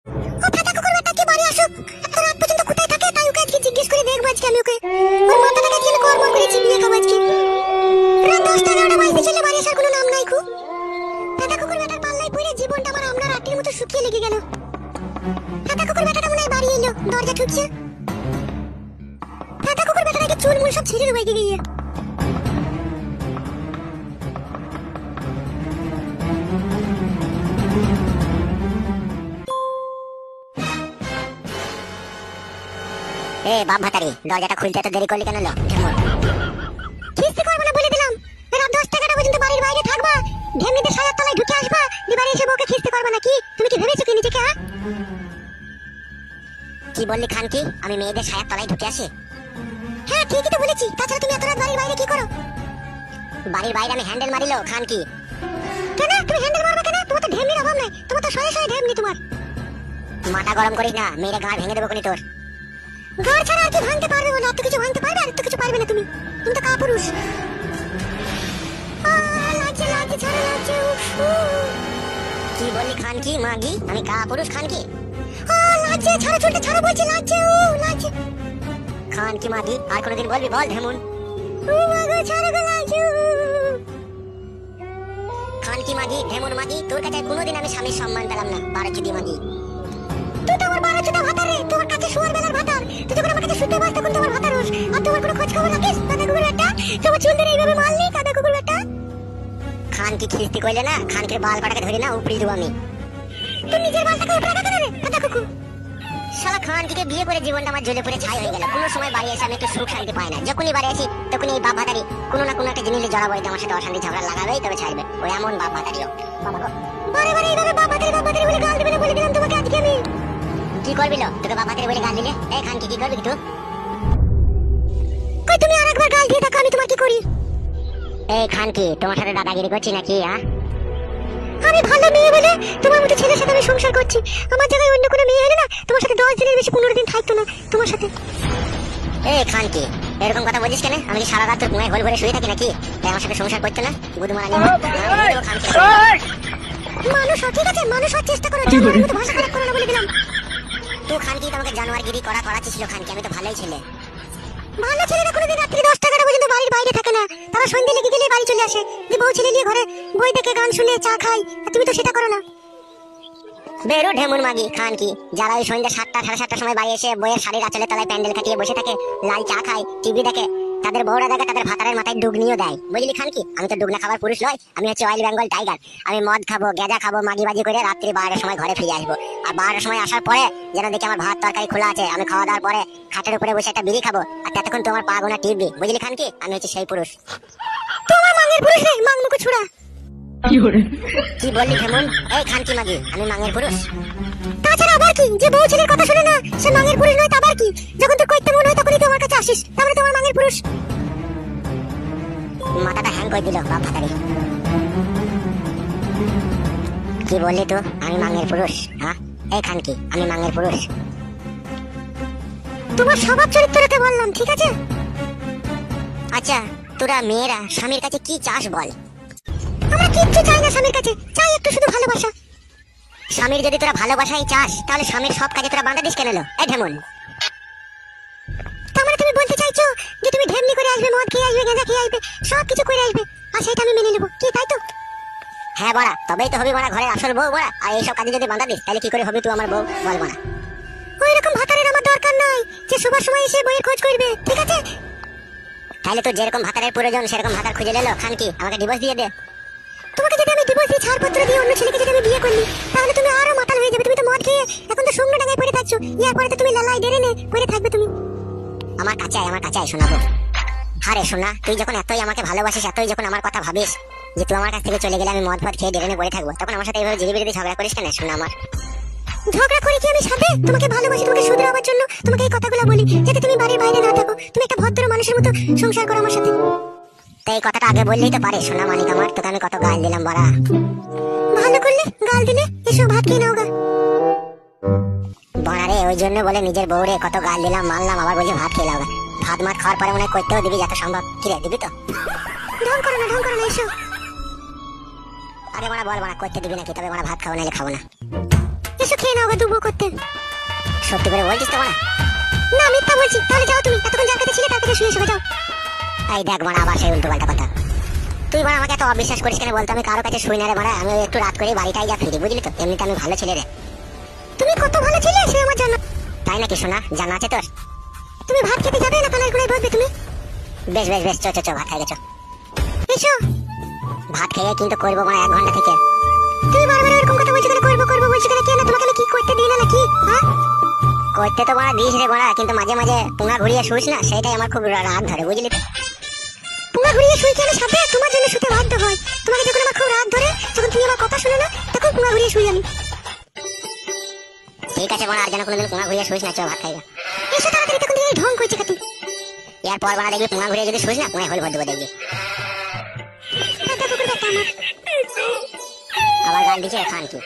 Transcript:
ও ফাটা কুকুর বেটা কি বাড়ি আসুক, এত রাত পর্যন্ত কোথায় থাকে তাই ওকে আজকে জিজ্ঞেস করে দেখবো আজকে আমি ওকে। ওর মাথাটাকে আজকে কর্মর করেছি বিয়ে খাবো আজকে। রাত 10টা 11টা বাজতে চলে বাড়ি আসার কোনো নাম নাই খুব। ফাটা কুকুর বেটার পাল্লায় পড়ে জীবনটা আমার আমনার আটির মতো শুকিয়ে লেগে গেল। ফাটা কুকুর বেটাটা মনে হয় বাড়ি এলো, দরজা ঠুকছে। ফাটা কুকুর বেটাটাকে চুল মুল সব ছিঁড়ে রয়ে গিয়ে এ বাপ ভাতারি, দরজাটা খুলতে এত দেরি করলি কেন? লো খিস্তি করবো না বলে দিলাম। রাত 10টা 11টা পর্যন্ত বাড়ির বাইরে থাকবা, ঢেমনিতে সাজার তলায় ঢুকে আসবা, বাড়ি এসে বউকে খিস্তি করবা নাকি? তুমি কি ভেবেছো কি নিজেকে? কি বললি খান কি? আমি মেয়েদের ছায়ার তলায় ঢুকে আসি? হ্যাঁ ঠিকই তো বলেছি। তাছাড়া তুমি এত রাত বাড়ির বাইরে কি করো? বাড়ির বাইরে আমি হ্যান্ডেল মারিলো খান কি? কেন তুমি হ্যান্ডেল মারবা কেন? তোমার তো ঢেমনির অভাব নাই, তোমার তো শয়ে শয়ে ঢেমনি। তোমার মাথা গরম করিস না, মেয়েরা গাঁড় ভেঙে দেবো কোনি তোর। গাড় ছাড়া আর কি ভাঙতে পারবে বলো? এত কিছু ভাঙতে পারবে? আর এত কিছু পারবে না তুমি, তুমি তো কাপুরুষ। লাজে লাজে ছাড়া লাজে। কি বললি খান কি মাগি? আমি কাপুরুষ খান কি? লাজে ছাড়া, চুলটা ছাড়া বলছি, লাজে লাজে। খান কি মাগি আর কোনোদিন বলবি বল ঢেমুন? মাগো ছাড়া গো লাজে। খান কি মাগি ঢেমুন মাগি, তোর কাছে কোনোদিন আমি স্বামীর সম্মান পেলাম না। বারোচুদি মাগি তুই তো আমার 12 চোদা ভাতারে, তোমার কাছে শুয়ার বেলার ভাতার। তুই যখন আমার কাছে শুতে বস তখন তোমার ভাতার হোস, আর তোমার কোনো খোঁজ খবর রাখিস? কাদা কুকুর বেটা, তোমার চুল ধরে এইভাবে মারলি কাদা কুকুর বেটা। খান কি খিস্তি কইলে না, খানকে বাল পাটাকে ধরি না উপড়ি দেবো আমি। তুই নিজের বালটাকে উপরে রাখা রে কাদা কুকুর। শালা খান থেকে বিয়ে করে জীবনটা আমার জ্বলে পুড়ে ছাই হয়ে গেল। কোনো সময় বাড়ি এসে আমি একটু সুখ শান্তি পাই না। যখনই বাড়ি আসি তখনই এই বাপ ভাতারি কোনো না কোনো একটা জিনিসে জড়াবো, আমার সাথে অশান্তি ঝগড়া লাগাবেই তবে ছাড়বে। ওই এমন বাপ ভাতারিও বাবা গো। বারে বারে এইভাবে বাপ ভাতারি বলে গাল দিবে না বলে দিলাম তোমাকে আজকে আমি। কি করবি লো? তোকে বাপ ভাতারি বলে গাল দিলে? এই খান কি করবি তুই? কই তুমি আরেকবার গাল দিয়ে দেখো আমি তোমার কি করি। এই খান কি তোমার সাথে দাদাগিরি করছি নাকি? আমি ভালো মেয়ে বলে তোমার মতো ছেলের সাথে আমি সংসার করছি। আমার জায়গায় অন্য কোনো মেয়ে হলে না তোমার সাথে 10 দিনের বেশি 15 দিন থাকতো না তোমার সাথে। এই খান কি এরকম কথা বলিস কেন? আমি কি সারা রাত তোর ঘুমায় ঘোল ঘরে শুয়ে থাকি নাকি? তাই আমার সাথে সংসার করতে না? গুদমারা নিয়ে মানুষ হও, ঠিক আছে মানুষ হওয়ার চেষ্টা করো, জানোয়ারের মতো ভাষা খারাপ করো না বলে দিলাম। তুই খান কি তোমাকে জানোয়ারগিরি করাচ্ছিল খান কি? আমি তো ভালোই ছেলে। ভালো ছেলেরা কোনোদিন রাত্রি 10টা 11টা পর্যন্ত বাড়ির বাইরে থাকে না, তারা সন্ধ্যে লেগে গেলে বাড়ি চলে আসে, যে বউ ছেলে নিয়ে ঘরে বই দেখে গান শুনে চা খায়। আর তুমি তো সেটা করো না। বেরো ঢেমুন মাগি খান কি, যারা ওই সন্ধ্যা 7টা 7:30টার সময় বাড়ি এসে বইয়ের শাড়ির আঁচলের তলায় প্যান্ডেল কাটিয়ে বসে থাকে, লাল চা খায়, টিভি দেখে, তাদের বউরা দেখে তাদের ভাতারের মাথায় ডুগনিও দেয়। বুঝলি খান কি? আমি তো ডুগনা খাবার পুরুষ নয়, আমি হচ্ছে অয়েল বেঙ্গল টাইগার। আমি মদ খাবো, গেজা খাবো, মাগিবাজি করে রাত্রি 12টার সময় ঘরে ফিরে আসবো। আর 12টার সময় আসার পরে যেন দেখি আমার ভাত তরকারি খোলা আছে, আমি খাওয়া দাওয়ার পরে খাটের উপরে বসে একটা বিড়ি খাবো, আর ততক্ষণ তোমার পা গোনা টিপবি। বুঝলি খান কি? আমি হচ্ছে সেই পুরুষ। তোমার মাঙ্গের পুরুষ নেই, মাংমুখো ছুড়া। কি বললি কেমন? এই খান কি মাগি আমি মাঙ্গের পুরুষ? তাছাড়া আবার কি, যে বউ ছেলের কথা শুনে না সে মাঙ্গের পুরুষ নয়? আবার কি, যখন তোর কইতে মন হয় তখনই তুই আমার কাছে আসিস, তাহলে তোমার মাঙ্গের পুরুষ। মাথাটা হ্যাং করে দিল বাপ ভাতারি। কি বললি তো আমি মাঙ্গের পুরুষ? হ্যাঁ এই খান কি আমি মাঙ্গের পুরুষ? তোমার স্বভাব চরিত্রকে বললাম, ঠিক আছে? আচ্ছা তোরা মেয়েরা স্বামীর কাছে কি চাস বল? আমরা কিচ্ছু চাই না স্বামীর কাছে, চাই একটু শুধু ভালোবাসা। স্বামীর যদি তোরা ভালোবাসাই চাস তাহলে স্বামীর সব কাজে তোরা বাঁধা দিস কেন? লো এই ঢেমন, তার মানে তুমি বলতে চাইছো যে তুমি ঢেমনি করে আসবে, মদ খেয়ে আসবে, গাঁজা খেয়ে আসবে, সব কিছু করে আসবে, আর সেটা আমি মেনে নেবো, কি তাই তো? হ্যাঁ বড়া, তবেই তো হবি বড়া ঘরের আসল বউ বড়া। আর এইসব কাজে যদি বাঁধা দিস তাহলে কি করে হবে তুই আমার বউ বল বড়া? ওই রকম ভাতারের আমার দরকার নাই যে সবার সময় এসে বইয়ের খোঁজ করবে, ঠিক আছে? তাহলে তো যেরকম ভাতারের প্রয়োজন সেরকম ভাতার খুঁজে নিলো খান কি, আমাকে ডিভোর্স দিয়ে দে। তোমাকে যদি আমি ডিভোর্স দিয়ে ছাড়পত্র দিয়ে অন্য ছেলেকে যদি আমি বিয়ে করলি তাহলে তুমি আরো মাতাল হয়ে যাবে। তুমি তো মদ খেয়ে এখন তো শুকনো ডাঙায় পড়ে থাকছো, ইয়ার পরে তো তুমি লালাই ডেরে নে পড়ে থাকবে তুমি। আমার কাছে আয় শোনাবো। আরে শোনা, তুই যখন এতই আমাকে ভালোবাসিস, এতই যখন আমার কথা ভাবিস যে তুই আমার কাছ থেকে চলে গেলে আমি মদ ফদ খেয়ে ডেরে পড়ে থাকবো, তখন আমার সাথে এইভাবে জিরিবিরি ঝগড়া করিস কেন? শোনা আমার ঝগড়া করে কি আমি সাথে তোমাকে ভালোবাসি, তোমাকে শুধরাবার জন্য তোমাকে এই কথাগুলো বলি যাতে তুমি বাড়ির বাইরে না থাকো, তুমি একটা ভদ্র মানুষের মতো সংসার করো আমার সাথে। তো এই কথাটা আগে বললেই তো পারে সোনা মানিক আমার, তোকে আমি কত গাল দিলাম বড়া। ভালো করলে গাল দিলে, এসো ভাত খেয়ে নাও গা। বড়া রে, ওই জন্য বলে নিজের বউরে কত গাল দিলাম মারলাম, আবার বলছে ভাত খেয়ে লাগা। ভাত মাত খাওয়ার পরে মনে হয় করতেও দিবি যত সম্ভব। কি রে দিবি তো? ঢং করো না, এসো। আগে বড়া বল বড়া করতে দিবি নাকি? তবে বড়া ভাত খাবো নাহলে খাবো না। এসো খেয়ে নাও, দুবো করতে। সত্যি করে বলছিস তো বাড়া? না মিথ্যা বলছি। তাহলে যাও তুমি, এতক্ষণ যার কাছে ছিলে তার কাছে শুয়ে এসো, যাও। এই দেখ বাড়া, আবার সেই উল্টো পাল্টা কথা। তুই বাড়া আমাকে এত অবিশ্বাস করিস কেন বলতো? আমি কারো কাছে শুই না রে বাড়া, আমি ওই একটু রাত করে বাড়িটাই যা ফিরি, বুঝলি তো? এমনিতে আমি ভালো ছেলে রে। তুমি কত ভালো ছিলে সে আমার জানা। তাই নাকি শোনা? জানা আছে তোর? তুমি ভাত খেতে যাবে না পালার গুড়ায় বসবে তুমি? বেশ বেশ বেশ, চ ভাত খাই গেছো। এসো। ভাত খেয়ে কিন্তু করবো বাড়া 1 ঘন্টা থেকে। তুমি বারবার এরকম কথা বলছো কেন? করবো করবো বলছো কেন? কেন তোমাকে আমি কি করতে দিই না নাকি? হ্যাঁ, করতে তো বাড়া দিস রে বাড়া, কিন্তু মাঝে মাঝে পুঙা ঘুরিয়ে শুইস না, সেটাই আমার খুব রাগ ধরে, বুঝলি তো? পুঙ্গা ঘুরিয়ে শুই কি আমি সাথে? তোমার জন্য শুতে বাধ্য হয়। তোমাকে যখন আমার খুব রাত ধরে, যখন তুমি আমার কথা শুনে না, তখন পুঙ্গা ঘুরিয়ে শুই আমি। ঠিক আছে বাড়া, আর যেন কোনোদিন পুঙা ঘুরিয়ে শুইস না, চ ভাত খাই গা। এসো তাড়াতাড়ি, তখন থেকে ঢং করছে কাটি। এরপর বাড়া দেখবি পুঙা ঘুরিয়ে যদি শুইস না, পুঙায় হল ভর দেবো দেখবি। একটা কুকুর ব্যাটা আমার। আবার গান দিচ্ছে খান কি?